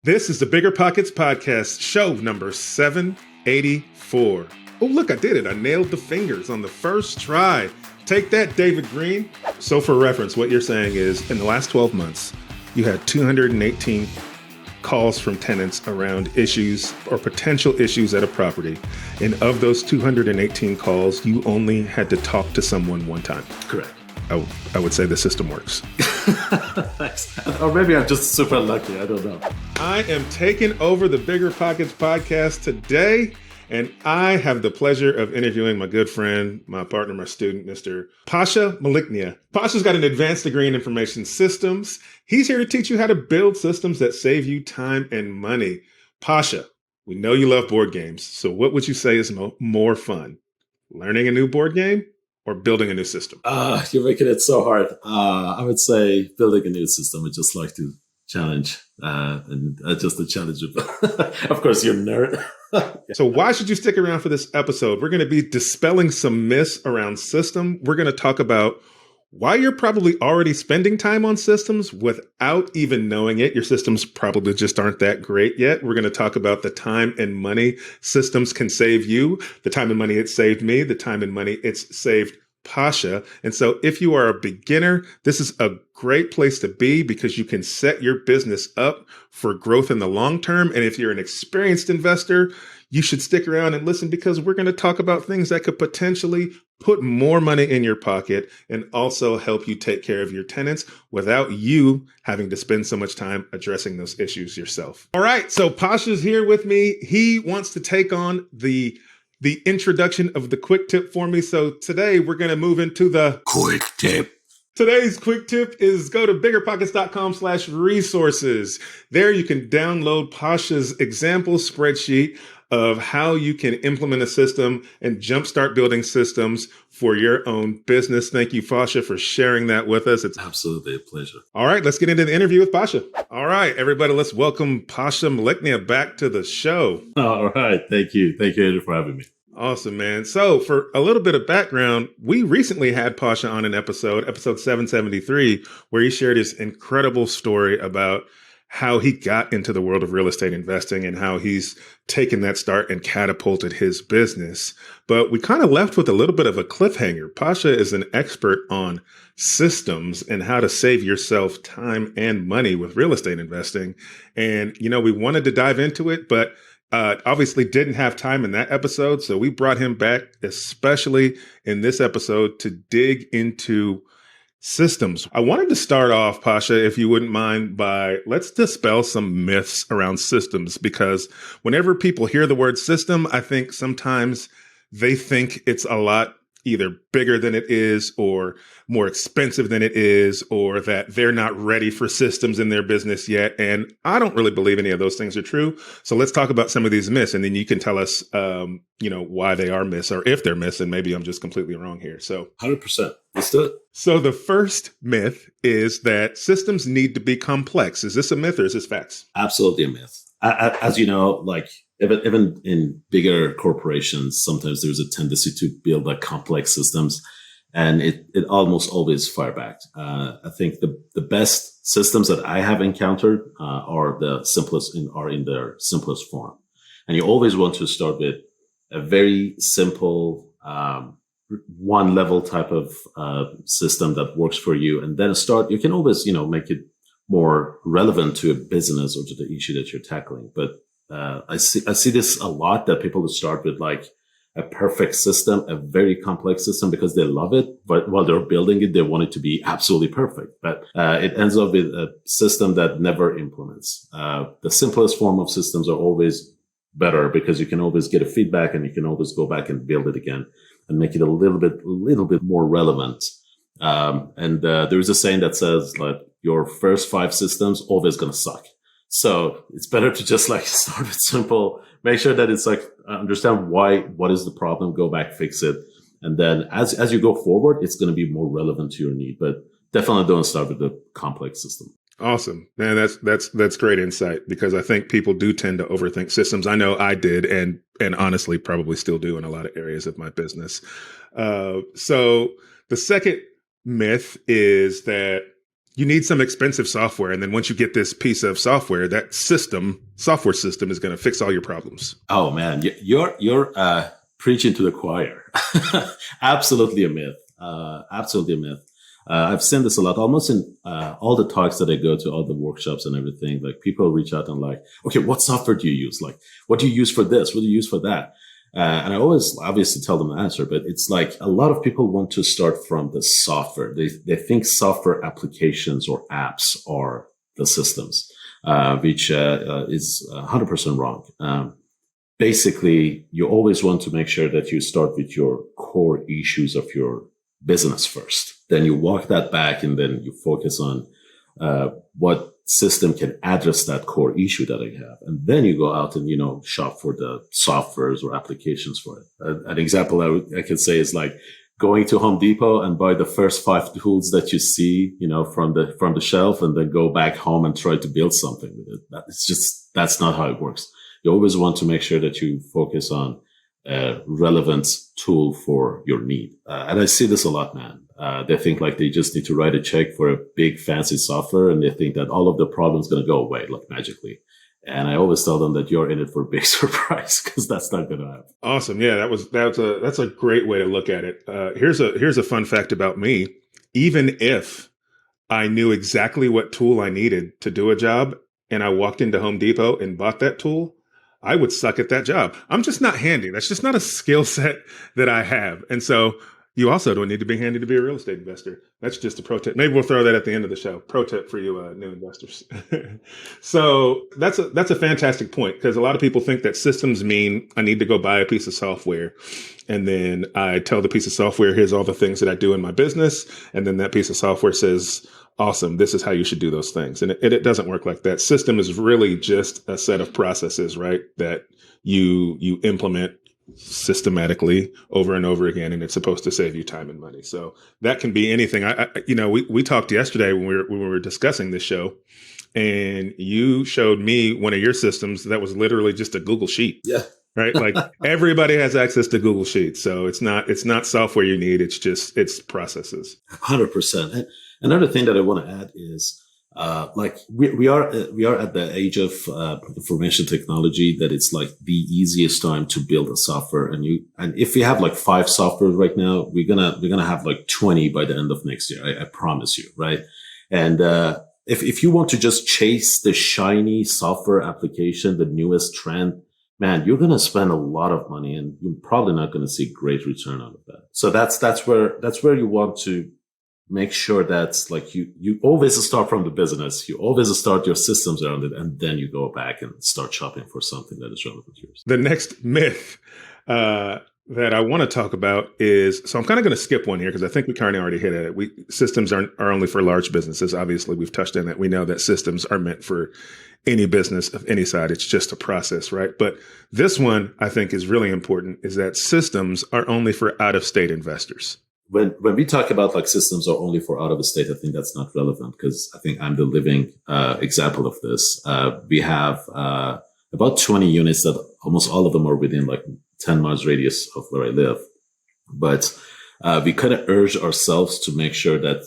This is the Bigger Pockets podcast, show number 784. Oh, look, I did it. I nailed the fingers on the first try. Take that, David Green. So for reference, what you're saying is in the last 12 months, you had 218 calls from tenants around issues or potential issues at a property. And of those 218 calls, you only had to talk to someone one time. Correct. I would say the system works. Thanks. Or maybe I'm just super lucky. I don't know. I am taking over the Bigger Pockets podcast today, and I have the pleasure of interviewing my good friend, my partner, my student, Mr. Pasha Maleknia. Pasha's got an advanced degree in information systems. He's here to teach you how to build systems that save you time and money. Pasha, we know you love board games, so what would you say is more fun? Learning a new board game or building a new system? You're making it so hard. I would say building a new system. I just like to challenge, and just the challenge of course, you're a nerd. So why should you stick around for this episode? We're going to be dispelling some myths around system. We're going to talk about why you're probably already spending time on systems without even knowing it. Your systems probably just aren't that great yet. We're going to talk about the time and money systems can save you, the time and money it saved me, the time and money it's saved Pasha. And so if you are a beginner, this is a great place to be because you can set your business up for growth in the long term. And if you're an experienced investor, you should stick around and listen because we're going to talk about things that could potentially put more money in your pocket and also help you take care of your tenants without you having to spend so much time addressing those issues yourself. All right. So Pasha's here with me. He wants to take on the introduction of the quick tip for me. So today we're going to move into the Quick tip. Today's quick tip is go to biggerpockets.com/resources. There you can download Pasha's example spreadsheet of how you can implement a system and jumpstart building systems for your own business. Thank you, Pasha, for sharing that with us. It's absolutely a pleasure. All right, let's get into the interview with Pasha. All right, everybody, let's welcome Pasha Maleknia back to the show. All right. Thank you. Thank you, Andrew, for having me. Awesome, man. So for a little bit of background, we recently had Pasha on an episode 773, where he shared his incredible story about how he got into the world of real estate investing and how he's taken that start and catapulted his business. But we kind of left with a little bit of a cliffhanger. Pasha is an expert on systems and how to save yourself time and money with real estate investing. And, we wanted to dive into it, but obviously didn't have time in that episode. So we brought him back, especially in this episode, to dig into systems. I wanted to start off, Pasha, if you wouldn't mind, by let's dispel some myths around systems, because whenever people hear the word system, I think sometimes they think it's a lot either bigger than it is or more expensive than it is, or that they're not ready for systems in their business yet. And I don't really believe any of those things are true. So let's talk about some of these myths, and then you can tell us, why they are myths or if they're myths, and maybe I'm just completely wrong here. So 100%. Let's do it. So the first myth is that systems need to be complex. Is this a myth or is this facts? Absolutely a myth. As you know, even in bigger corporations, sometimes there's a tendency to build complex systems, and it almost always fire back. I think the best systems that I have encountered are the simplest are in their simplest form. And you always want to start with a very simple, one level type of system that works for you. And then you can always, make it more relevant to a business or to the issue that you're tackling. But I see this a lot, that people start with a perfect system, a very complex system, because they love it. But while they're building it, they want it to be absolutely perfect. But it ends up with a system that never implements. The simplest form of systems are always better because you can always get a feedback and you can always go back and build it again and make it a little bit more relevant. There is a saying that says your first 5 systems always going to suck. So it's better to just start with simple, make sure that it's understand what is the problem, go back, fix it. And then as you go forward, it's going to be more relevant to your need, but definitely don't start with the complex system. Awesome. Man, that's great insight, because I think people do tend to overthink systems. I know I did, and honestly probably still do in a lot of areas of my business. So the second myth is that you need some expensive software. And then once you get this piece of software, that software system is going to fix all your problems. Oh man, you're preaching to the choir. Absolutely a myth. Absolutely a myth. I've seen this a lot, almost in all the talks that I go to, all the workshops and everything. Like people reach out and like, okay, what software do you use? Like, what do you use for this? What do you use for that? And I always obviously tell them the answer, but it's like a lot of people want to start from the software. They think software applications or apps are the systems, which is 100% wrong. Basically, you always want to make sure that you start with your core issues of your business first. Then you walk that back and then you focus on what system can address that core issue that I have. And then you go out and, shop for the softwares or applications for it. An example I could say is like going to Home Depot and buy the first 5 tools that you see, from the shelf, and then go back home and try to build something with it. That's not how it works. You always want to make sure that you focus on a relevant tool for your need. And I see this a lot, man. They think like they just need to write a check for a big fancy software, and they think that all of the problems going to go away like magically. And I always tell them that you're in it for a big surprise, because that's not going to happen. Awesome. Yeah, that's a great way to look at it. Here's a fun fact about me. Even if I knew exactly what tool I needed to do a job and I walked into Home Depot and bought that tool, I would suck at that job. I'm just not handy. That's just not a skill set that I have. And so you also don't need to be handy to be a real estate investor. That's just a pro tip. Maybe we'll throw that at the end of the show. Pro tip for you new investors. So that's a fantastic point, because a lot of people think that systems mean I need to go buy a piece of software, and then I tell the piece of software, here's all the things that I do in my business. And then that piece of software says, awesome, this is how you should do those things. And it doesn't work like that. System is really just a set of processes, right, that you implement systematically over and over again, and it's supposed to save you time and money. So that can be anything. We talked yesterday when we were discussing this show, and you showed me one of your systems that was literally just a Google Sheet. Yeah. Right. Like everybody has access to Google Sheets. So it's not software you need. It's processes. 100%. And another thing that I want to add is, we are at the age of information technology that it's like the easiest time to build a software. And if we have like 5 softwares right now, we're gonna have like 20 by the end of next year. I promise you, right? And if you want to just chase the shiny software application, the newest trend, man, you're gonna spend a lot of money, and you're probably not gonna see great return out of that. So that's where you want to make sure that's like you always start from the business. You always start your systems around it, and then you go back and start shopping for something that is relevant to yours. The next myth that I want to talk about is, so I'm kind of going to skip one here because I think we kind of already hit it. Systems are only for large businesses. Obviously, we've touched on that. We know that systems are meant for any business of any side. It's just a process, right? But this one I think is really important, is that systems are only for out-of-state investors. When we talk about like systems are only for out of state, I think that's not relevant, because I think I'm the living example of this. We have about 20 units that almost all of them are within like 10 miles radius of where I live. But we kind of urge ourselves to make sure that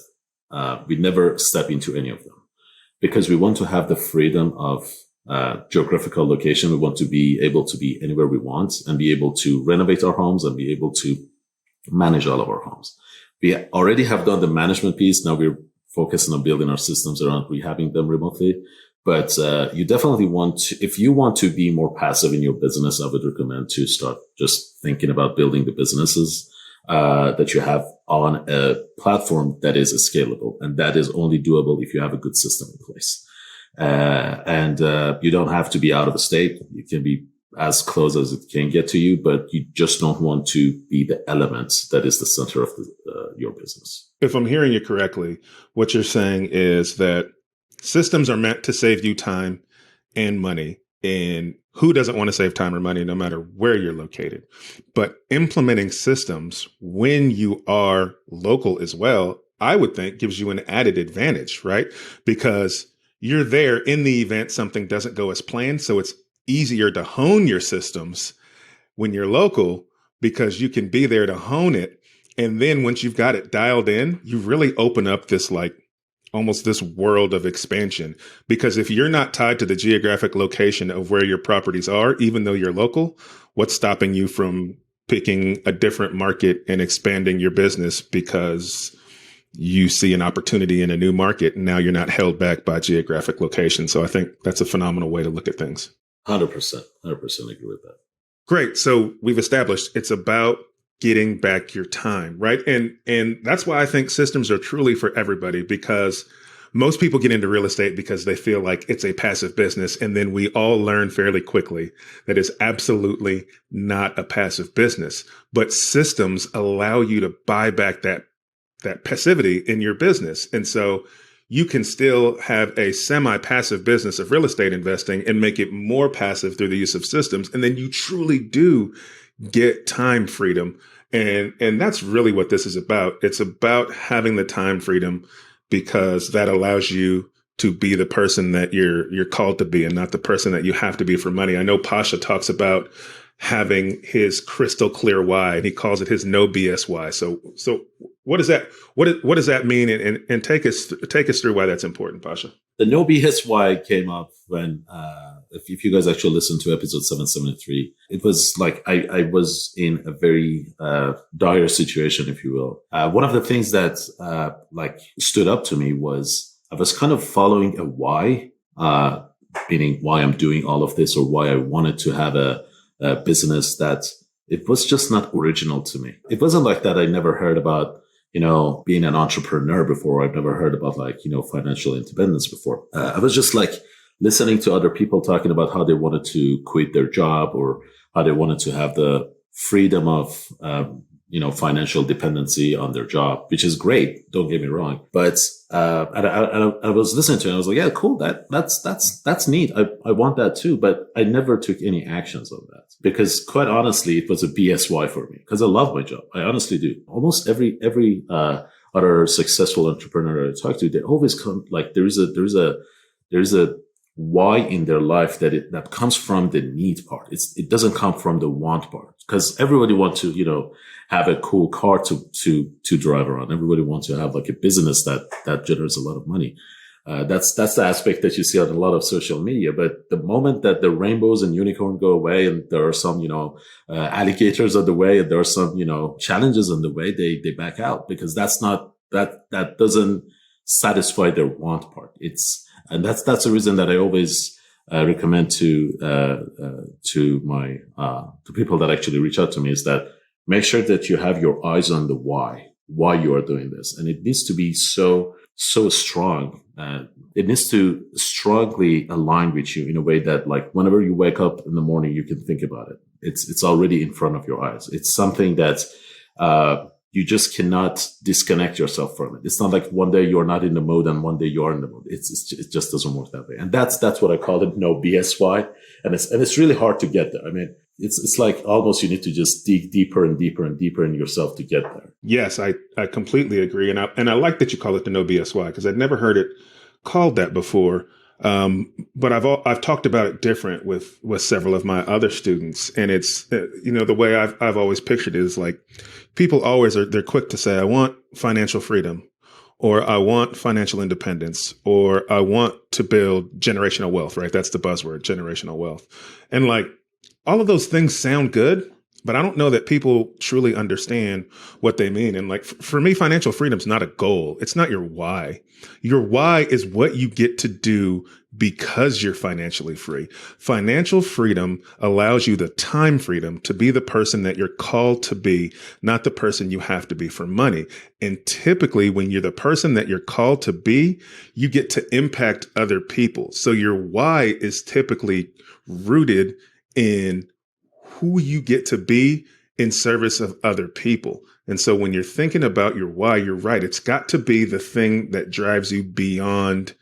we never step into any of them, because we want to have the freedom of geographical location. We want to be able to be anywhere we want and be able to renovate our homes and be able to manage all of our homes. We already have done the management piece. Now we're focusing on building our systems around rehabbing them remotely. But you definitely want to, if you want to be more passive in your business, I would recommend to start just thinking about building the businesses that you have on a platform that is scalable. And that is only doable if you have a good system in place. And you don't have to be out of the state. You can be as close as it can get to you, but you just don't want to be the element that is the center of your business. If I'm hearing you correctly, what you're saying is that systems are meant to save you time and money. And who doesn't want to save time or money no matter where you're located? But implementing systems when you are local as well, I would think gives you an added advantage, right? Because you're there in the event something doesn't go as planned. So it's easier to hone your systems when you're local, because you can be there to hone it. And then once you've got it dialed in, you really open up this like almost this world of expansion. Because if you're not tied to the geographic location of where your properties are, even though you're local, what's stopping you from picking a different market and expanding your business because you see an opportunity in a new market and now you're not held back by geographic location? So I think that's a phenomenal way to look at things. 100%, 100% agree with that. Great. So we've established it's about getting back your time, right? And that's why I think systems are truly for everybody, because most people get into real estate because they feel like it's a passive business. And then we all learn fairly quickly that it's absolutely not a passive business. But systems allow you to buy back that passivity in your business. And so you can still have a semi-passive business of real estate investing and make it more passive through the use of systems. And then you truly do get time freedom. And that's really what this is about. It's about having the time freedom, because that allows you to be the person that you're called to be and not the person that you have to be for money. I know Pasha talks about having his crystal clear why, and he calls it his no BS why. So what does that mean? And take us through why that's important, Pasha. The no BS why came up when, if you guys actually listen to episode 773, it was like I was in a very dire situation, if you will. One of the things that like stood up to me was I was kind of following a why, meaning why I'm doing all of this or why I wanted to have a business that it was just not original to me. It wasn't like that I never heard about, being an entrepreneur before. I've never heard about financial independence before. I was just like listening to other people talking about how they wanted to quit their job or how they wanted to have the freedom of, financial dependency on their job, which is great. Don't get me wrong. But, I was listening to it and I was like, yeah, cool. That's neat. I want that too. But I never took any actions on that because quite honestly, it was a BSY for me because I love my job. I honestly do. Almost every other successful entrepreneur I talk to, they always come like there's a why in their life that comes from the need part. It doesn't come from the want part, because everybody wants to, have a cool car to drive around. Everybody wants to have like a business that generates a lot of money. That's the aspect that you see on a lot of social media. But the moment that the rainbows and unicorn go away and there are some, alligators on the way and there are some, challenges on the way, they back out because that doesn't satisfy their want part. And that's the reason that I always recommend to people that actually reach out to me is that make sure that you have your eyes on the why you are doing this. And it needs to be so strong. It needs to strongly align with you in a way that like whenever you wake up in the morning, you can think about it. It's already in front of your eyes. It's something that, you just cannot disconnect yourself from it. It's not like one day you're not in the mode and one day you are in the mode. It just doesn't work that way. And that's what I call it, no BSY. And it's really hard to get there. I mean, it's like almost you need to just dig deeper and deeper and deeper in yourself to get there. Yes, I completely agree. And I like that you call it the no BSY, because I'd never heard it called that before. But I've talked about it different with several of my other students. And it's, the way I've always pictured it is like people they're quick to say, I want financial freedom, or I want financial independence, or I want to build generational wealth, right? That's the buzzword, generational wealth. And like all of those things sound good, but I don't know that people truly understand what they mean. And like, for me, financial freedom is not a goal. It's not your why. Your why is what you get to do because you're financially free. Financial freedom allows you the time freedom to be the person that you're called to be, not the person you have to be for money. And typically when you're the person that you're called to be, you get to impact other people. So your why is typically rooted in who you get to be in service of other people. And so when you're thinking about your why, you're right. It's got to be the thing that drives you beyond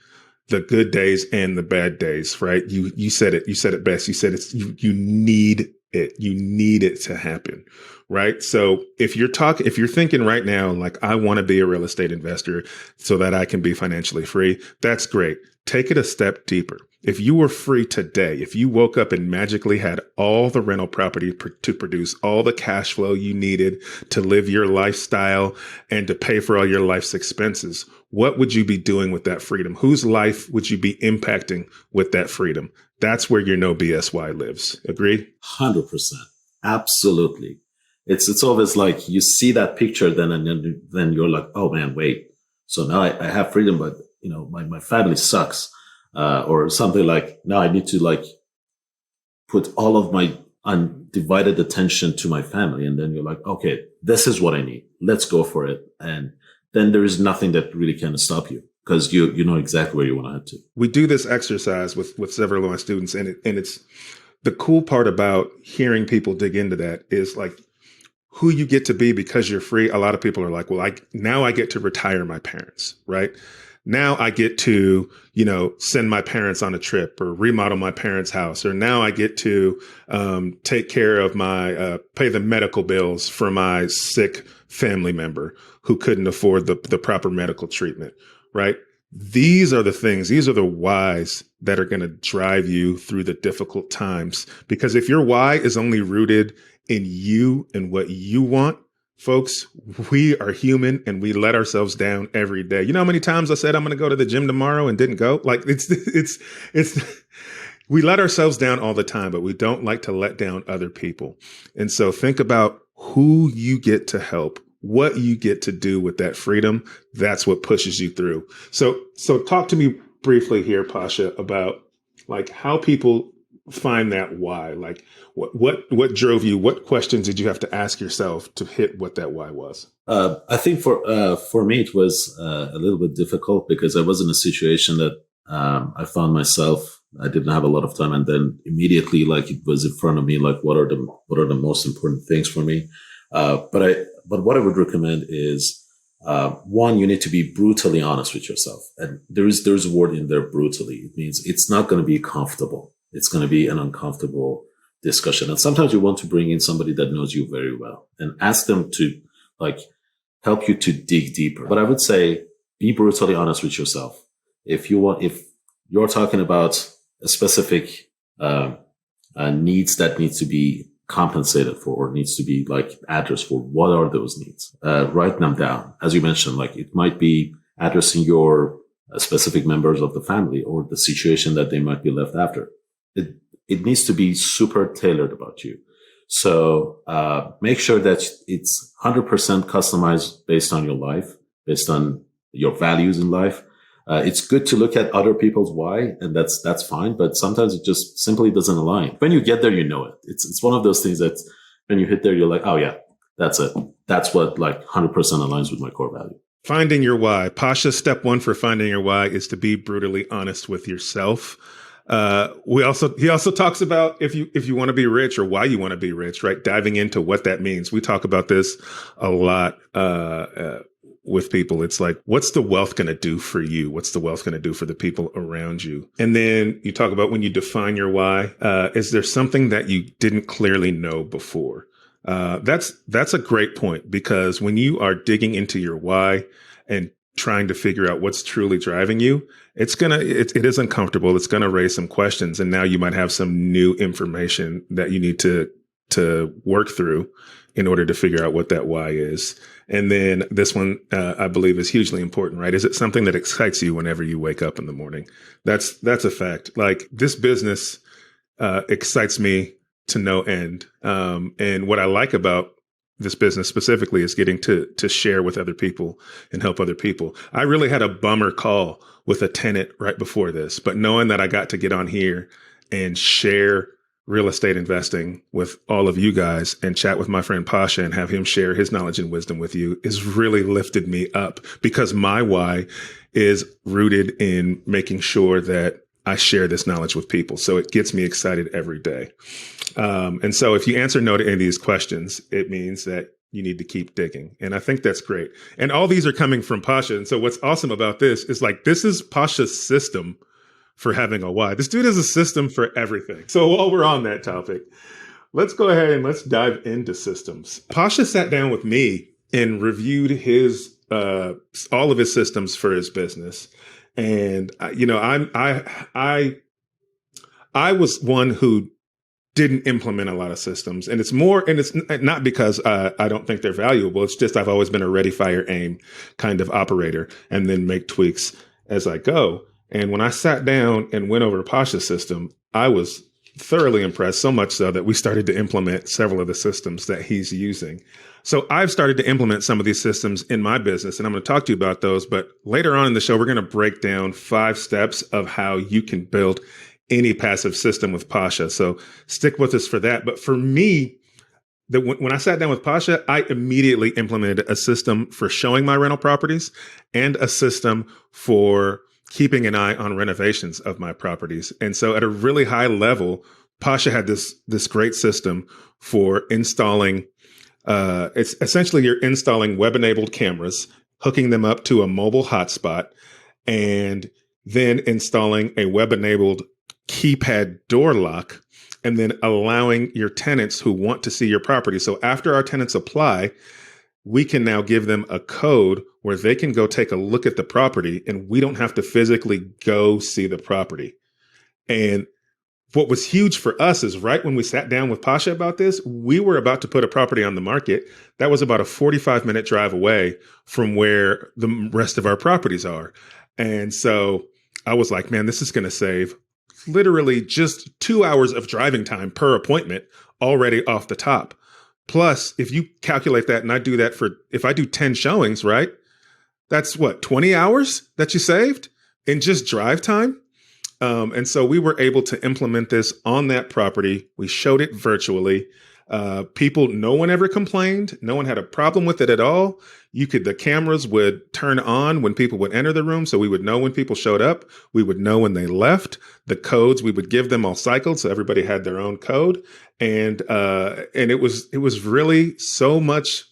the good days and the bad days, right? You said it best. You said you need it. You need it to happen, right? So if you're thinking right now, like, I want to be a real estate investor so that I can be financially free, that's great. Take it a step deeper. If you were free today, if you woke up and magically had all the rental property to produce all the cash flow you needed to live your lifestyle and to pay for all your life's expenses, what would you be doing with that freedom? Whose life would you be impacting with that freedom? That's where your no BS why lives. Agree? 100%. Absolutely. It's always like you see that picture then, and then you're like, oh man, wait. So now I have freedom, but my family sucks. Or something like, now I need to like put all of my undivided attention to my family. And then you're like, okay, this is what I need. Let's go for it. And then there is nothing that really can stop you, because you know exactly where you want to head to. We do this exercise with several of my students, and it's the cool part about hearing people dig into that is like who you get to be because you're free. A lot of people are like, well, now I get to retire my parents, right? Now I get to, send my parents on a trip or remodel my parents' house. Or now I get to take care of pay the medical bills for my sick family member who couldn't afford the proper medical treatment, right? These are the things, these are the whys that are going to drive you through the difficult times. Because if your why is only rooted in you and what you want, folks, we are human and we let ourselves down every day. You know how many times I said I'm going to go to the gym tomorrow and didn't go? Like it's we let ourselves down all the time, but we don't like to let down other people. And so think about who you get to help, what you get to do with that freedom. That's what pushes you through. So talk to me briefly here, Pasha, about like how people find that why. Like what drove you? What questions did you have to ask yourself to hit what that why was? I think for me it was a little bit difficult because I was in a situation that I found myself. I didn't have a lot of time, and then immediately, like, it was in front of me, like, what are the most important things for me? But what I would recommend is, one, you need to be brutally honest with yourself. And there's a word in there, brutally. It means it's not going to be comfortable. It's going to be an uncomfortable discussion. And sometimes you want to bring in somebody that knows you very well and ask them to like help you to dig deeper. But I would say be brutally honest with yourself. If you're talking about a specific needs that needs to be compensated for or needs to be like addressed for, what are those needs? Write them down. As you mentioned, like it might be addressing your specific members of the family or the situation that they might be left after. It needs to be super tailored about you. So make sure that it's 100% customized based on your life, based on your values in life. It's good to look at other people's why, and that's fine. But sometimes it just simply doesn't align. When you get there, you know it. It's one of those things that when you hit there, you're like, oh yeah, that's it. That's what like 100% aligns with my core value. Finding your why. Pasha, step one for finding your why is to be brutally honest with yourself. He also talks about if you want to be rich or why you want to be rich, right? Diving into what that means. We talk about this a lot, with people. It's like, what's the wealth going to do for you? What's the wealth going to do for the people around you? And then you talk about when you define your why, is there something that you didn't clearly know before? That's a great point, because when you are digging into your why and trying to figure out what's truly driving you, it is uncomfortable. It's going to raise some questions. And now you might have some new information that you need to work through in order to figure out what that why is. And then this one, I believe, is hugely important, right? Is it something that excites you whenever you wake up in the morning? That's a fact. Like, this business excites me to no end. And what I like about this business specifically is getting to share with other people and help other people. I really had a bummer call with a tenant right before this, but knowing that I got to get on here and share real estate investing with all of you guys and chat with my friend Pasha and have him share his knowledge and wisdom with you is really lifted me up, because my why is rooted in making sure that I share this knowledge with people. So it gets me excited every day. And so if you answer no to any of these questions, it means that you need to keep digging. And I think that's great. And all these are coming from Pasha. And so what's awesome about this is, like, this is Pasha's system for having a why. This dude has a system for everything. So while we're on that topic, let's go ahead and let's dive into systems. Pasha sat down with me and reviewed his all of his systems for his business. And I was one who didn't implement a lot of systems. And it's more, and it's not because I don't think they're valuable. It's just I've always been a ready, fire, aim kind of operator and then make tweaks as I go. And when I sat down and went over to Pasha's system, I was thoroughly impressed, so much so that we started to implement several of the systems that he's using. So I've started to implement some of these systems in my business, and I'm going to talk to you about those. But later on in the show, we're going to break down 5 steps of how you can build any passive system with Pasha. So stick with us for that. But for me, when I sat down with Pasha, I immediately implemented a system for showing my rental properties and a system for keeping an eye on renovations of my properties. And so at a really high level, Pasha had this great system for installing, it's essentially you're installing web-enabled cameras, hooking them up to a mobile hotspot, and then installing a web-enabled keypad door lock, and then allowing your tenants who want to see your property. So after our tenants apply, we can now give them a code where they can go take a look at the property, and we don't have to physically go see the property. And what was huge for us is right when we sat down with Pasha about this, we were about to put a property on the market that was about a 45-minute drive away from where the rest of our properties are. And so I was like, man, this is going to save literally just 2 hours of driving time per appointment already off the top. Plus, if you calculate that, and I do that if I do 10 showings, right? That's what, 20 hours that you saved in just drive time? And so we were able to implement this on that property. We showed it virtually. No one ever complained. No one had a problem with it at all. The cameras would turn on when people would enter the room. So we would know when people showed up. We would know when they left. The codes, we would give them all cycled. So everybody had their own code. And it was really so much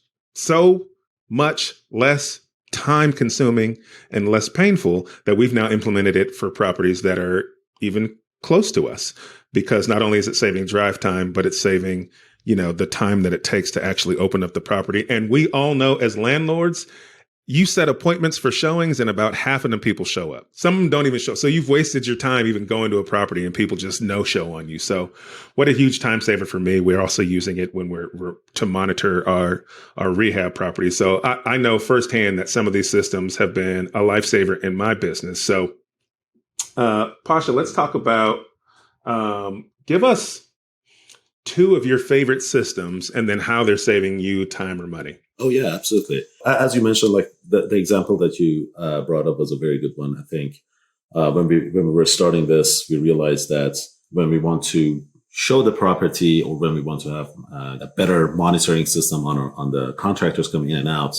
less time consuming and less painful that we've now implemented it for properties that are even close to us, because not only is it saving drive time, but it's saving the time that it takes to actually open up the property. And we all know as landlords, you set appointments for showings and about half of them people show up. Some of them don't even show. So you've wasted your time even going to a property and people just no show on you. So what a huge time saver for me. We're also using it when we're to monitor our rehab properties. So I know firsthand that some of these systems have been a lifesaver in my business. So Pasha, let's talk about, give us 2 of your favorite systems and then how they're saving you time or money. Oh, yeah, absolutely. As you mentioned, like the example that you brought up was a very good one. I think when we were starting this, we realized that when we want to show the property or when we want to have a better monitoring system on the contractors coming in and out,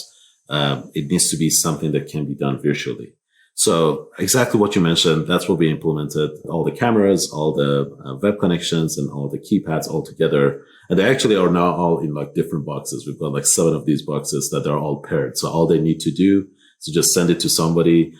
it needs to be something that can be done virtually. So exactly what you mentioned, that's what we implemented. All the cameras, all the web connections, and all the keypads all together. And they actually are now all in like different boxes. We've got like 7 of these boxes that are all paired. So all they need to do is to just send it to somebody,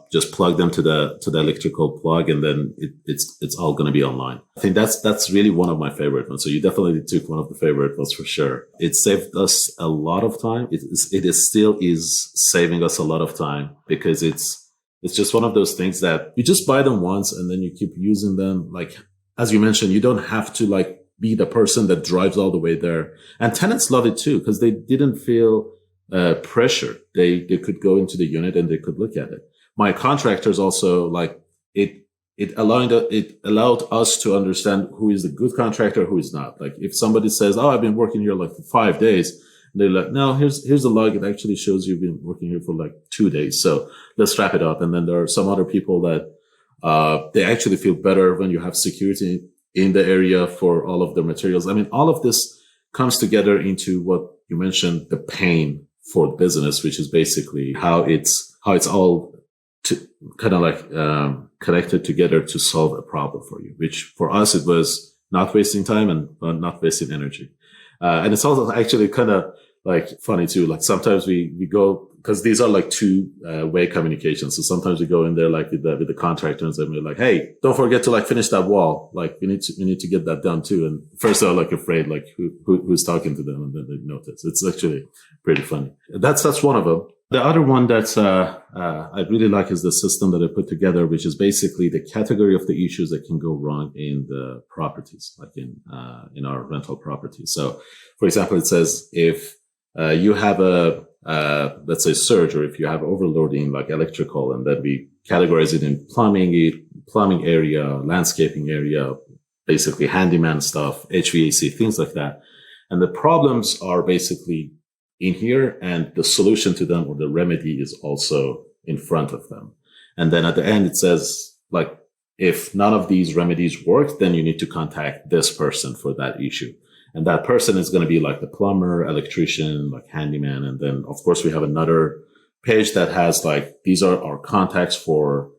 just plug them to the electrical plug, and then it's all going to be online. I think that's really one of my favorite ones. So you definitely took one of the favorite ones for sure. It saved us a lot of time. It still is saving us a lot of time, because it's just one of those things that you just buy them once and then you keep using them. Like, as you mentioned, you don't have to like be the person that drives all the way there. And tenants love it too, because they didn't feel pressure. They could go into the unit and they could look at it. My contractors also like it. It allowed us to understand who is the good contractor, who is not. Like if somebody says, "Oh, I've been working here like for 5 days," and they're like, "No, here's the log. It actually shows you've been working here for like 2 days. So let's wrap it up." And then there are some other people that they actually feel better when you have security in the area for all of the materials. I mean, all of this comes together into what you mentioned, the pain for business, which is basically how it's all kind of like connected together to solve a problem for you, which for us, it was not wasting time and not wasting energy. And it's also actually kind of like funny too. Like sometimes we go, because these are like two-way communications. So sometimes we go in there like with the contractors and we're like, "Hey, don't forget to like finish that wall. Like we need to get that done too." And first they're like afraid, like who's talking to them, and then they notice. It's actually pretty funny. That's one of them. The other one that's I really like is the system that I put together, which is basically the category of the issues that can go wrong in the properties, like in our rental properties. So, for example, it says if you have a let's say surge, or if you have overloading like electrical, and then we categorize it in plumbing area, landscaping area, basically handyman stuff, HVAC, things like that. And the problems are basically in here, and the solution to them or the remedy is also in front of them. And then at the end, it says, like, if none of these remedies work, then you need to contact this person for that issue. And that person is going to be like the plumber, electrician, like handyman. And then, of course, we have another page that has like, these are our contacts for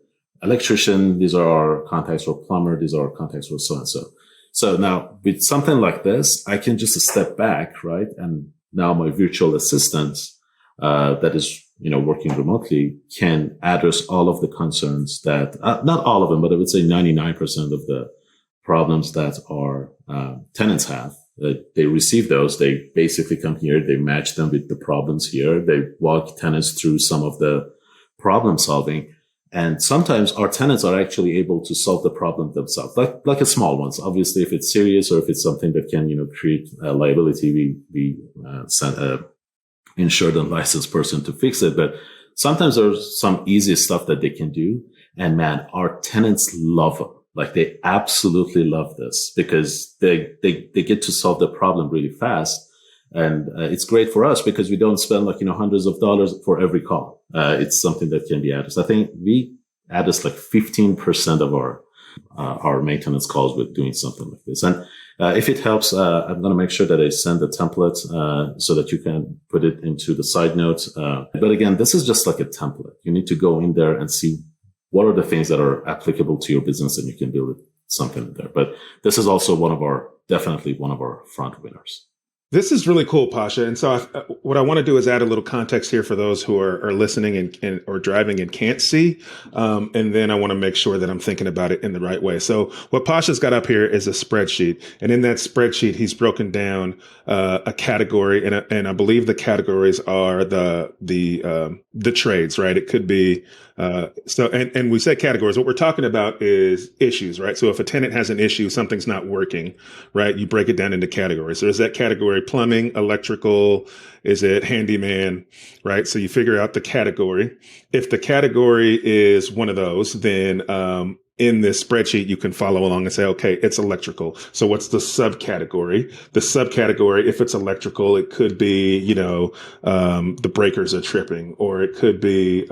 electrician. These are our contacts for plumber. These are our contacts for so-and-so. So now with something like this, I can just step back, right? And now my virtual assistant, that is, working remotely, can address all of the concerns that, not all of them, but I would say 99% of the problems that our tenants have. They receive those. They basically come here. They match them with the problems here. They walk tenants through some of the problem solving. And sometimes our tenants are actually able to solve the problem themselves, like a small ones. Obviously, if it's serious or if it's something that can, create liability, we send a insured and licensed person to fix it. But sometimes there's some easy stuff that they can do. And man, our tenants love them. Like they absolutely love this because they get to solve the problem really fast. And it's great for us because we don't spend hundreds of dollars for every call. It's something that can be addressed. I think we address like 15% of our maintenance calls with doing something like this. And if it helps, I'm going to make sure that I send a template so that you can put it into the side notes. But again, this is just like a template. You need to go in there and see what are the things that are applicable to your business, and you can build something in there. But this is also definitely one of our front winners. This is really cool, Pasha. And so what I want to do is add a little context here for those who are listening and or driving and can't see. And then I want to make sure that I'm thinking about it in the right way. So what Pasha's got up here is a spreadsheet. And in that spreadsheet, he's broken down a category. And I believe the categories are the trades, right? It could be and we said categories. What we're talking about is issues, right? So if a tenant has an issue, something's not working, right? You break it down into categories. So is that category plumbing, electrical? Is it handyman, right? So you figure out the category. If the category is one of those, then in this spreadsheet, you can follow along and say, okay, it's electrical. So what's the subcategory? The subcategory, if it's electrical, it could be, the breakers are tripping, or it could be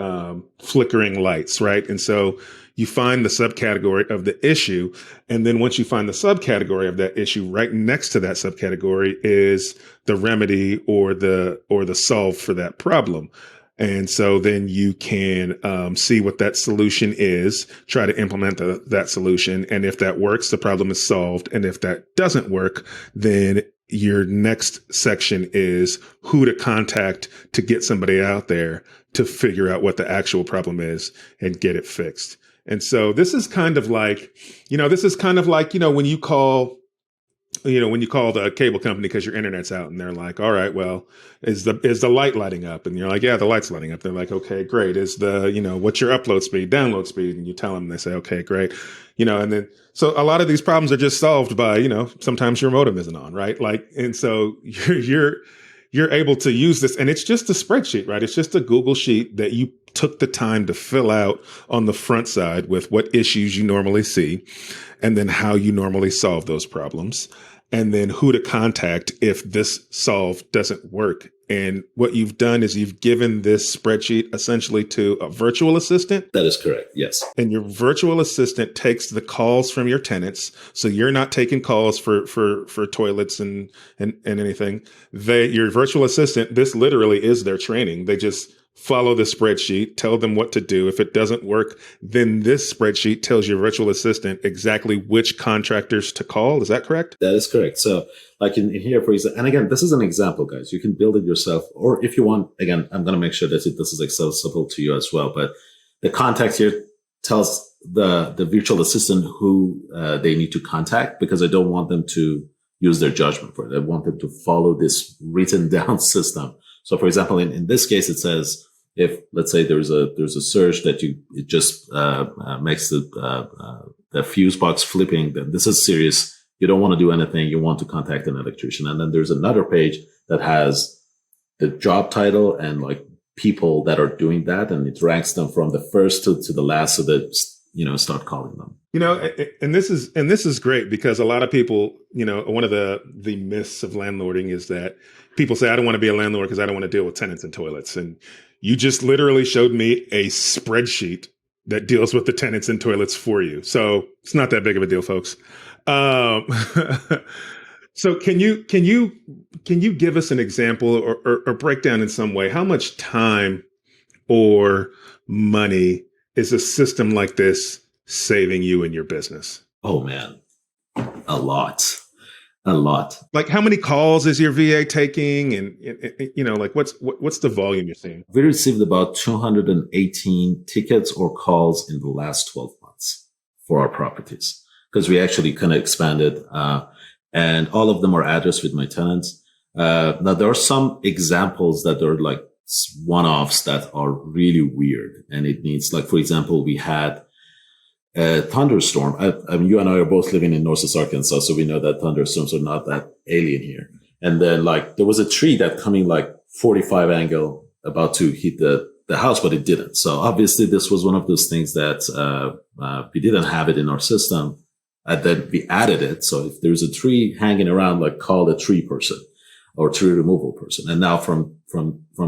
flickering lights, right? And so you find the subcategory of the issue. And then once you find the subcategory of that issue, right next to that subcategory is the remedy or the solve for that problem. And so then you can see what that solution is, try to implement that solution. And if that works, the problem is solved. And if that doesn't work, then your next section is who to contact to get somebody out there to figure out what the actual problem is and get it fixed. And so this is kind of like, when you call the cable company because your internet's out, and they're like, all right, well, is the light lighting up? And you're like, yeah, the light's lighting up. They're like, okay, great. Is what's your upload speed, download speed? And you tell them, and they say, okay, great. And then, so a lot of these problems are just solved by, sometimes your modem isn't on, right? And so you're able to use this, and it's just a spreadsheet, right? It's just a Google sheet that you took the time to fill out on the front side with what issues you normally see, and then how you normally solve those problems, and then who to contact if this solve doesn't work. And what you've done is you've given this spreadsheet essentially to a virtual assistant. That is correct. Yes. And your virtual assistant takes the calls from your tenants. So you're not taking calls for toilets and anything. Your virtual assistant, this literally is their training. They just follow the spreadsheet, tell them what to do. If it doesn't work, then this spreadsheet tells your virtual assistant exactly which contractors to call. Is that correct? That is correct. So like in here, for example, and again, this is an example, guys. You can build it yourself, or if you want, again, I'm going to make sure that this is accessible to you as well. But the contact here tells the virtual assistant who they need to contact, because I don't want them to use their judgment for it. I want them to follow this written down system. So for example, in this case, it says, if let's say there's a surge that it just makes the fuse box flipping, then this is serious. You don't want to do anything. You want to contact an electrician. And then there's another page that has the job title and like people that are doing that, and it ranks them from the first to the last, so that start calling them. And this is great, because a lot of people, one of the myths of landlording is that people say, I don't want to be a landlord because I don't want to deal with tenants and toilets. And you just literally showed me a spreadsheet that deals with the tenants and toilets for you. So it's not that big of a deal, folks. So can you give us an example or break down in some way how much time or money is a system like this saving you in your business? Oh man, a lot. Like, how many calls is your VA taking, and like what's the volume you're seeing? We received about 218 tickets or calls in the last 12 months for our properties, because we actually kind of expanded, and all of them are addressed with my tenants. Now there are some examples that are like one-offs that are really weird, and it needs, like, for example, we had a thunderstorm. I mean, you and I are both living in Northwest Arkansas, so we know that thunderstorms are not that alien here. And then, like, there was a tree that coming like 45 angle about to hit the house, but it didn't. So obviously this was one of those things that we didn't have it in our system, and then we added it. So if there's a tree hanging around, like, call the tree person or tree removal person. And now from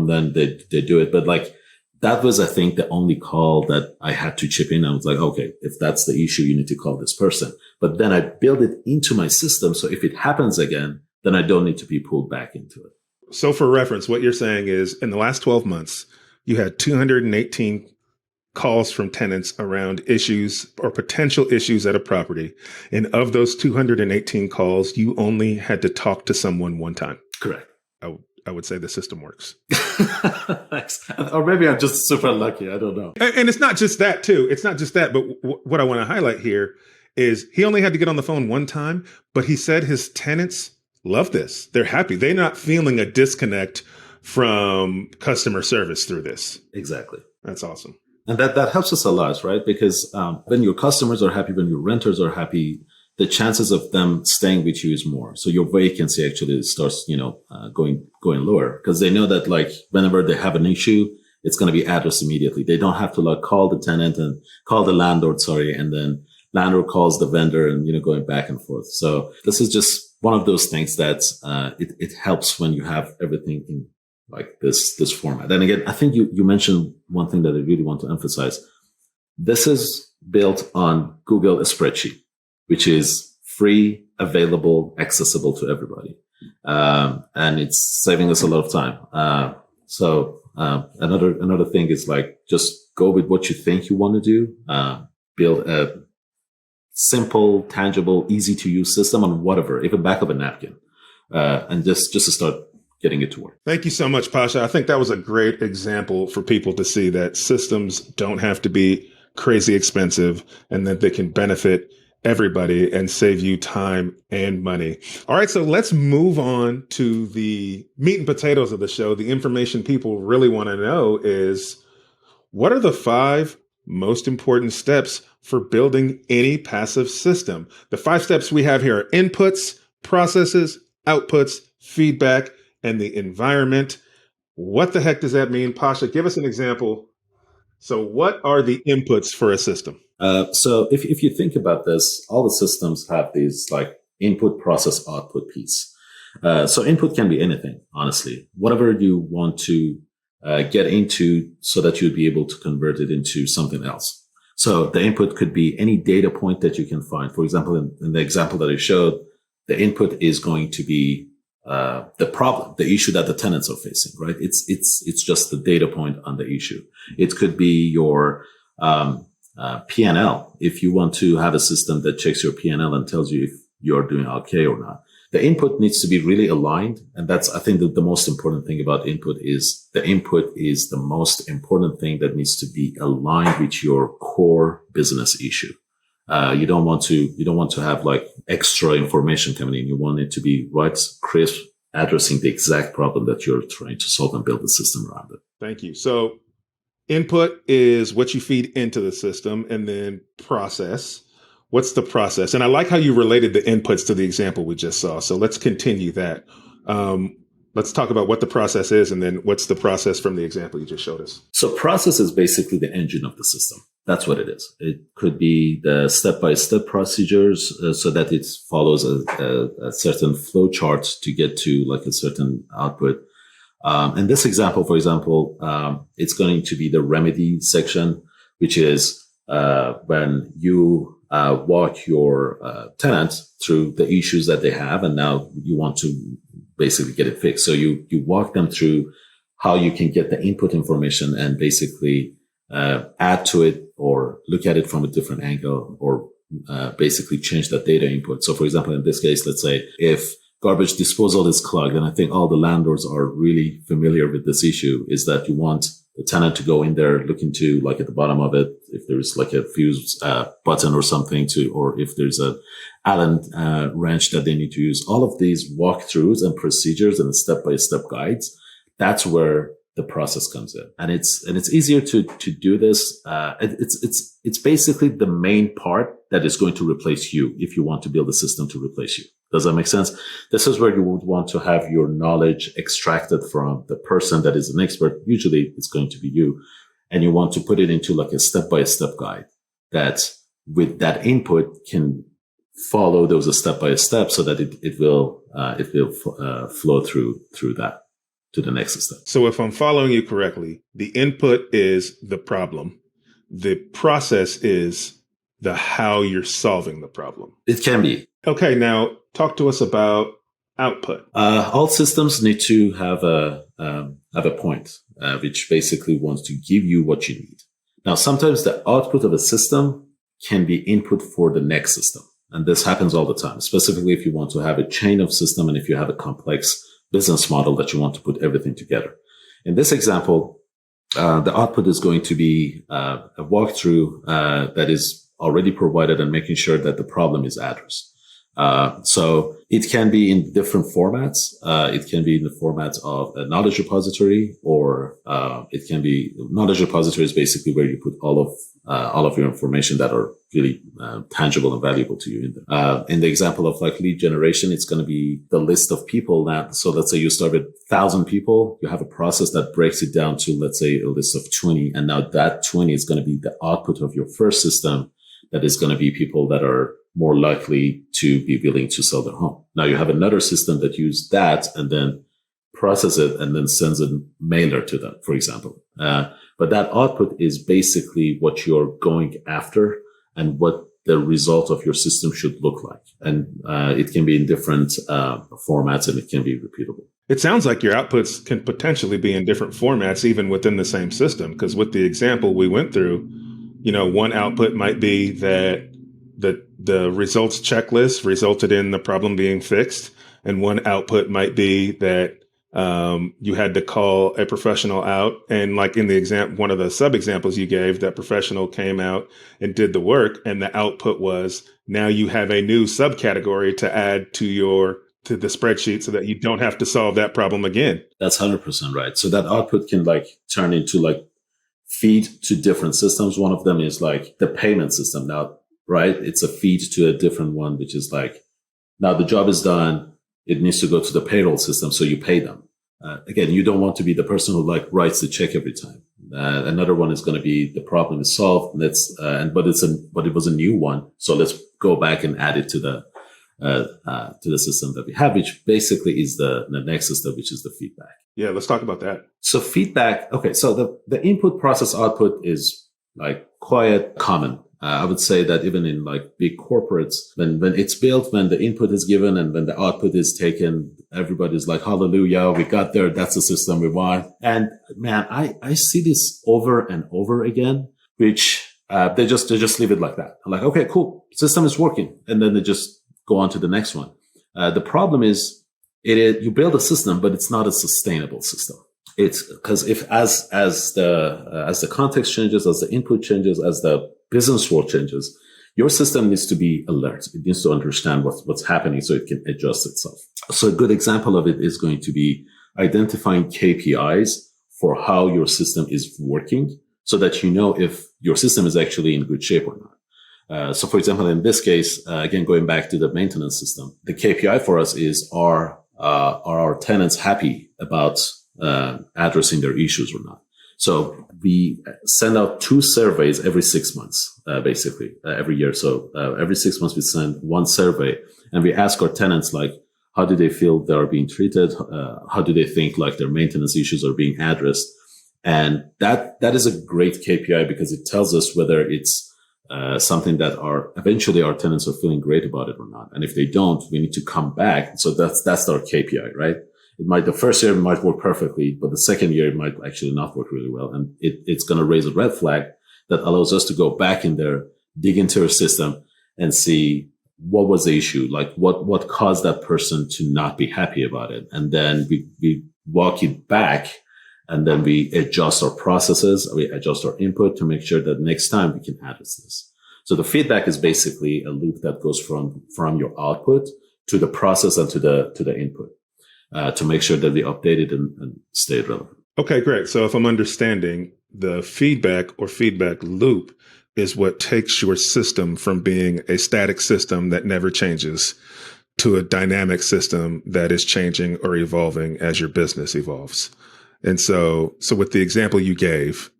then they do it. But like, that was, I think, the only call that I had to chip in. I was like, okay, if that's the issue, you need to call this person. But then I build it into my system, so if it happens again, then I don't need to be pulled back into it. So for reference, what you're saying is, in the last 12 months, you had 218 calls from tenants around issues or potential issues at a property. And of those 218 calls, you only had to talk to someone one time. Correct. I would say the system works. Thanks. Or maybe I'm just super lucky. I don't know. And it's not just that, too. It's not just that. But what I want to highlight here is he only had to get on the phone one time, but he said his tenants love this. They're happy. They're not feeling a disconnect from customer service through this. Exactly. That's awesome. And that helps us a lot, right? Because when your customers are happy, when your renters are happy, the chances of them staying with you is more. So your vacancy actually starts, going lower, because they know that, like, whenever they have an issue, it's going to be addressed immediately. They don't have to, like, call the tenant and call the landlord, and then landlord calls the vendor, and, going back and forth. So this is just one of those things that it helps when you have everything in like this format. And again, I think you mentioned one thing that I really want to emphasize. This is built on Google spreadsheet, which is free, available, accessible to everybody. And it's saving us a lot of time. So another thing is, like, just go with what you think you want to do. Build a simple, tangible, easy to use system on whatever, even back of a napkin, and just to start getting it to work. Thank you so much, Pasha. I think that was a great example for people to see that systems don't have to be crazy expensive, and that they can benefit everybody and save you time and money. All right, so let's move on to the meat and potatoes of the show. The information people really want to know is, what are the 5 most important steps for building any passive system? The 5 steps we have here are inputs, processes, outputs, feedback, and the environment. What the heck does that mean? Pasha, give us an example. So what are the inputs for a system? So if you think about this, all the systems have these, like, input, process, output piece. So input can be anything, honestly, whatever you want to get into, so that you'd be able to convert it into something else. So the input could be any data point that you can find. For example, in the example that I showed, the input is going to be the problem, the issue that the tenants are facing, right? It's just the data point on the issue. It could be your P&L. If you want to have a system that checks your P&L and tells you if you're doing okay or not. The input needs to be really aligned. And that's, I think, the most important thing about input is the input is the most important thing that needs to be aligned with your core business issue. You don't want to have, like, extra information coming in. You want it to be right, crisp, addressing the exact problem that you're trying to solve and build the system around it. Thank you. So Input is what you feed into the system, and then process. What's the process? And I like how you related the inputs to the example we just saw. So let's continue that. Um, let's talk about what the process is, and then what's the process from the example you just showed us. So process is basically the engine of the system. That's what it is. It could be the step-by-step procedures so that it follows a certain flow chart to get to like a certain output. In this example, for example, it's going to be the remedy section, which is when you walk your tenant through the issues that they have, and now you want to basically get it fixed. So you walk them through how you can get the input information and basically add to it or look at it from a different angle or basically change that data input. So for example, in this case, let's say if garbage disposal is clogged, and I think all the landlords are really familiar with this issue, is that you want the tenant to go in there, look into like at the bottom of it, if there's like a fuse button or something or if there's a Allen wrench that they need to use. All of these walkthroughs and procedures and step-by-step guides, that's where the process comes in. And it's easier to do this. It's basically the main part that is going to replace you if you want to build a system to replace you. Does that make sense? This is where you would want to have your knowledge extracted from the person that is an expert. Usually it's going to be you. And you want to put it into like a step-by-step guide that with that input can follow those step-by-step so that it will flow through that to the next step. So if I'm following you correctly, the input is the problem. The process is the how you're solving the problem. It can be. Okay, now talk to us about output. All systems need to have a point, which basically wants to give you what you need. Now, sometimes the output of a system can be input for the next system. And this happens all the time, specifically if you want to have a chain of system and if you have a complex business model that you want to put everything together. In this example, the output is going to be a walkthrough that is already provided and making sure that the problem is addressed. So it can be in different formats. It can be in the format of a knowledge repository, or it can be knowledge repository is basically where you put all of your information that are really tangible and valuable to you in there. In the example of like lead generation, it's going to be the list of people that. So let's say you start with 1,000 people. You have a process that breaks it down to, let's say, a list of 20, and now that 20 is going to be the output of your first system. That is going to be people that are more likely to be willing to sell their home. Now you have another system that uses that and then process it and then sends a mailer to them, for example. But that output is basically what you're going after and what the result of your system should look like. And it can be in different formats and it can be repeatable. It sounds like your outputs can potentially be in different formats, even within the same system. Because with the example we went through, one output might be that the results checklist resulted in the problem being fixed. And one output might be that you had to call a professional out. And like in the example, one of the sub examples you gave, that professional came out and did the work. And the output was now you have a new subcategory to add to the spreadsheet so that you don't have to solve that problem again. That's 100% right. So that output can like turn into like feed to different systems. One of them is like the payment system now, right? It's a feed to a different one, which is like, now the job is done. It needs to go to the payroll system. So you pay them. Again, you don't want to be the person who like writes the check every time. Another one is going to be the problem is solved. But it was a new one. So let's go back and add it to the system that we have, which basically is the next system, which is the feedback. Yeah, let's talk about that. So feedback. Okay. So the input process output is like quite common. I would say that even in like big corporates, when it's built, when the input is given and when the output is taken, everybody's like, hallelujah, we got there. That's the system we want. And man, I see this over and over again, which they just leave it like that. I'm like, okay, cool. System is working. And then they just go on to the next one. The problem is you build a system, but it's not a sustainable system. It's because if as the context changes, as the input changes, as the business world changes, your system needs to be alert. It needs to understand what's happening so it can adjust itself. So a good example of it is going to be identifying KPIs for how your system is working so that you know if your system is actually in good shape or not. So for example, in this case, again, going back to the maintenance system, the KPI for us is are our tenants happy about addressing their issues or not? So we send out 2 surveys every 6 months, basically every year. So every 6 months we send 1 survey, and we ask our tenants, like, how do they feel they are being treated? How do they think like their maintenance issues are being addressed? And that is a great KPI because it tells us whether it's something that eventually our tenants are feeling great about it or not. And if they don't, we need to come back. So that's our KPI, right? The first year it might work perfectly, but the second year it might actually not work really well. And it's going to raise a red flag that allows us to go back in there, dig into our system and see what was the issue, like what caused that person to not be happy about it. And then we walk it back, and then we adjust our processes, we adjust our input to make sure that next time we can address this. So the feedback is basically a loop that goes from your output to the process and to the input, to make sure that we update it and stay relevant. Okay, great. So if I'm understanding, the feedback or feedback loop is what takes your system from being a static system that never changes to a dynamic system that is changing or evolving as your business evolves. And so with the example you gave,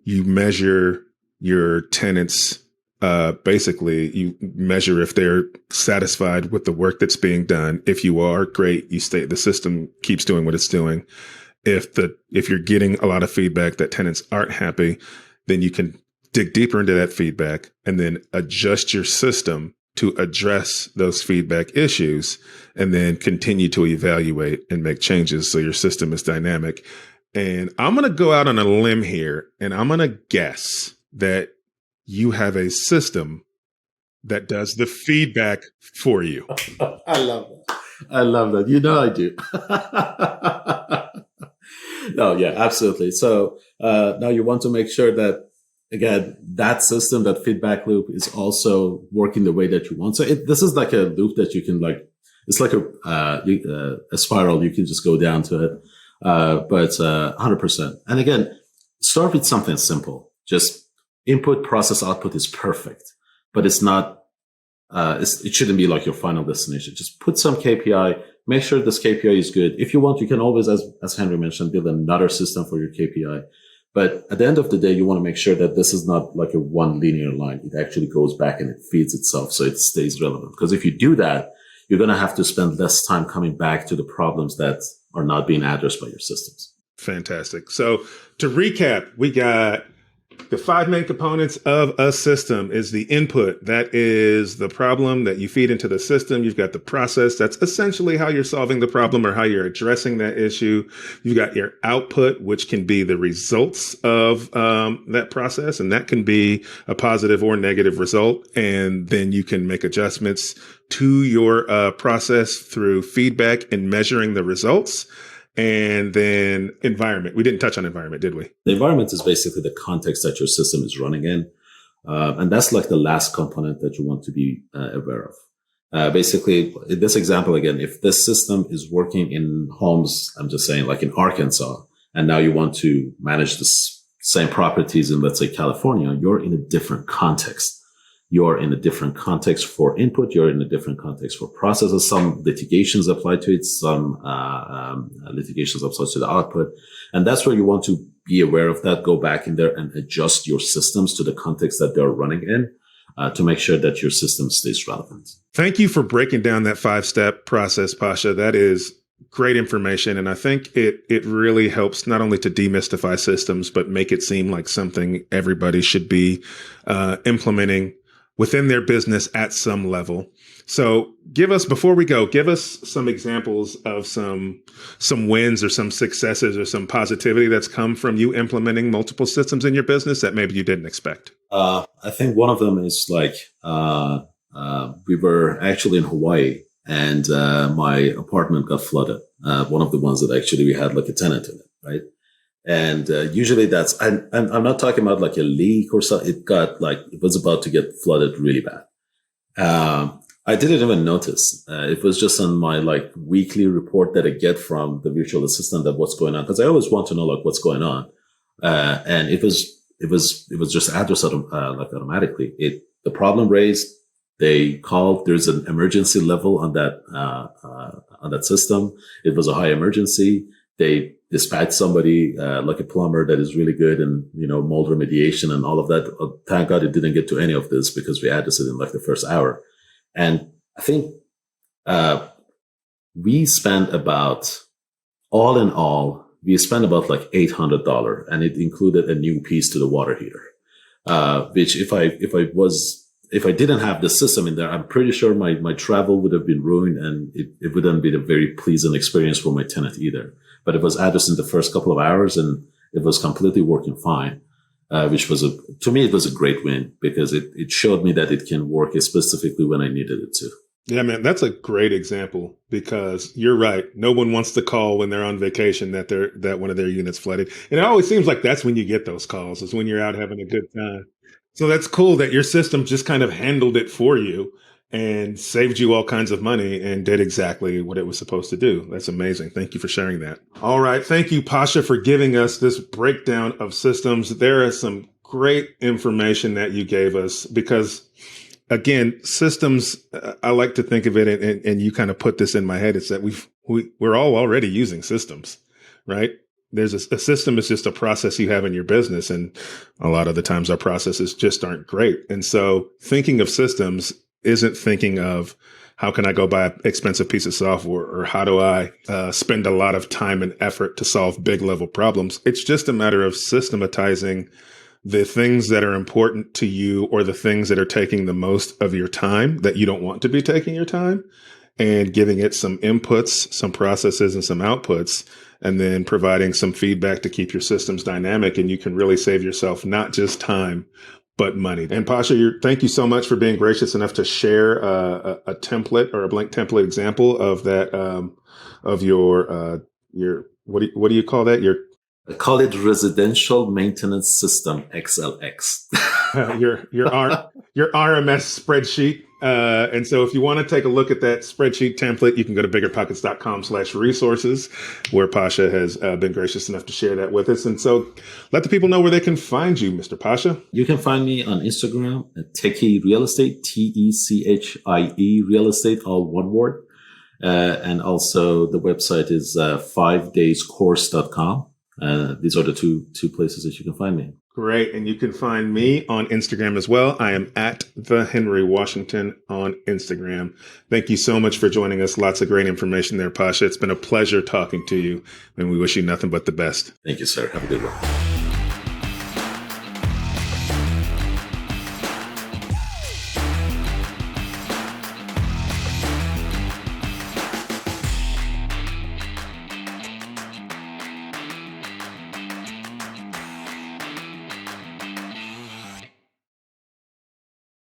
you measure your tenants, basically you measure if they're satisfied with the work that's being done. If you are, great, the system keeps doing what it's doing. If you're getting a lot of feedback that tenants aren't happy, then you can dig deeper into that feedback and then adjust your system to address those feedback issues, and then continue to evaluate and make changes so your system is dynamic. And I'm going to go out on a limb here, and I'm going to guess that you have a system that does the feedback for you. I love that. I love that. You know I do. No, yeah, absolutely. So now you want to make sure that, again, that system, that feedback loop is also working the way that you want. So this is like a loop that you can it's like a spiral. You can just go down to it. But 100%. And again, start with something simple. Just input, process, output is perfect, but it's not, it shouldn't be like your final destination. Just put some KPI, make sure this KPI is good. If you want, you can always, as Henry mentioned, build another system for your KPI. But at the end of the day, you want to make sure that this is not like a one linear line. It actually goes back and it feeds itself so it stays relevant. Because if you do that, you're going to have to spend less time coming back to the problems that are not being addressed by your systems. Fantastic. So to recap, we got the 5 main components of a system. Is the input. That is the problem that you feed into the system. You've got the process. That's essentially how you're solving the problem or how you're addressing that issue. You've got your output, which can be the results of that process. And that can be a positive or negative result. And then you can make adjustments to your process through feedback and measuring the results. And then environment. We didn't touch on environment, did we? The environment is basically the context that your system is running in. And that's like the last component that you want to be aware of. Basically, in this example, again, if this system is working in homes, I'm just saying like in Arkansas, and now you want to manage the same properties in, let's say, California, you're in a different context. You're in a different context for input. You're in a different context for processes. Some litigations apply to it. Some litigations apply to the output. And that's where you want to be aware of that. Go back in there and adjust your systems to the context that they're running in to make sure that your system stays relevant. Thank you for breaking down that 5-step process, Pasha. That is great information. And I think it really helps not only to demystify systems, but make it seem like something everybody should be implementing within their business at some level. So before we go, give us some examples of some wins or some successes or some positivity that's come from you implementing multiple systems in your business that maybe you didn't expect. I think one of them is like, we were actually in Hawaii and my apartment got flooded. One of the ones that actually we had like a tenant in it, right? And usually that's, I'm not talking about like a leak or something. It was about to get flooded really bad. I didn't even notice. It was just on my like weekly report that I get from the virtual assistant that what's going on. Cause I always want to know like what's going on. And it was it was just addressed like automatically. The problem raised, they called. There's an emergency level on that system. It was a high emergency. They dispatched somebody like a plumber that is really good in mold remediation and all of that. Thank God it didn't get to any of this because we addressed it in like the first hour. And I think we spent about, all in all, we spent about like $800, and it included a new piece to the water heater. Which if I didn't have the system in there, I'm pretty sure my travel would have been ruined, and it wouldn't be a very pleasant experience for my tenant either. But it was addressed in the first couple of hours, and it was completely working fine. Which was to me, it was a great win because it showed me that it can work specifically when I needed it to. Yeah, man, that's a great example because you're right. No one wants to call when they're on vacation that one of their units flooded. And it always seems like that's when you get those calls, is when you're out having a good time. So that's cool that your system just kind of handled it for you and saved you all kinds of money and did exactly what it was supposed to do. That's amazing. Thank you for sharing that. All right. Thank you, Pasha, for giving us this breakdown of systems. There is some great information that you gave us because, again, systems, I like to think of it, and you kind of put this in my head, it's that we're all already using systems, right? There's a system is just a process you have in your business. And a lot of the times our processes just aren't great. And so thinking of systems isn't thinking of how can I go buy an expensive piece of software, or how do I spend a lot of time and effort to solve big level problems. It's just a matter of systematizing the things that are important to you, or the things that are taking the most of your time that you don't want to be taking your time, and giving it some inputs, some processes, and some outputs, and then providing some feedback to keep your systems dynamic. And you can really save yourself not just time, but money. And Pasha, thank you so much for being gracious enough to share a template, or a blank template example of that, of your what do you call that? I call it Residential Maintenance System XLX. your RMS spreadsheet. And so if you want to take a look at that spreadsheet template, you can go to biggerpockets.com/resources, where Pasha has been gracious enough to share that with us. And so let the people know where they can find you, Mr. Pasha. You can find me on Instagram at Techie Real Estate, TECHIE Real Estate, all one word. And also the website is 5dayscourse.com. These are the two places that you can find me. Great. And you can find me on Instagram as well. I am at the Henry Washington on Instagram. Thank you so much for joining us. Lots of great information there, Pasha. It's been a pleasure talking to you, and we wish you nothing but the best. Thank you, sir. Have a good one.